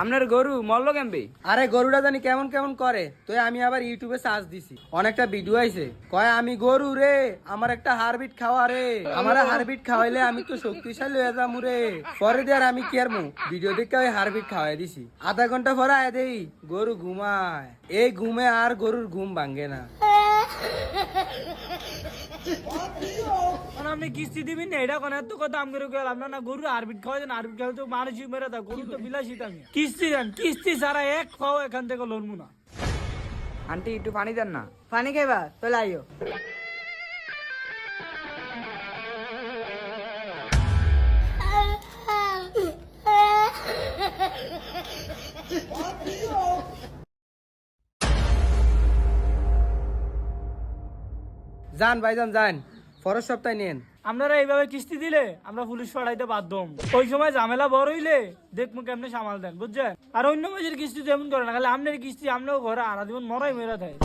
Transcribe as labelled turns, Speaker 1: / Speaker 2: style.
Speaker 1: আপনার গরু মরলো কেমবে?
Speaker 2: আরে গরুটা জানি কেমন কেমন করে, তো আমি আবার ইউটিউবে সার্চ দিছি, অনেকটা ভিডিও আইছে, কয় আমি গরু রে, আমার একটা হারবিট খাওয়া রে, আমার হারবিট খাওয়াইলে আমি তো শক্তিশালী হয়ে যাবো রে। পরে দিয়ে আর আমি কি আর ভিডিও দেখে ওই হারবিট খাওয়াই দিছি। আধা ঘন্টা পরে আয় দেই গরু ঘুমায়, এই ঘুমে আর গরুর ঘুম ভাঙ্গে না।
Speaker 3: আপনি কিস্তি দিবেন না, এটা কোন এত কথা আমি করে গেলাম না। গরু হারবিট খাওয়া যায় না, হারবিট খাওয়া তো মানসিক মেরে দেয়, গরু তো বিলাসী দামি। কিস্তি দেন, কিস্তি ছাড়া এক খাও এখান থেকে লড়বো না।
Speaker 1: আন্টি একটু পানি দেন না।
Speaker 4: পানি খাইবা তাহলে আইও।
Speaker 2: যান ভাইজান যান, পরের সপ্তাহে নিন।
Speaker 3: আপনারা এইভাবে কিস্তি দিলে আমরা পুলিশ পাঠাইতে বাধ্য হম। ওই সময় ঝামেলা বড় হইলে দেখবো কেমনে সামাল দেন, বুঝছেন? আর অন্য মাসের কিস্তি তো এমন করে না, খালি আপনার কিস্তি আপনার ঘরে আনা দিবেন মরাই মেরা থাকে।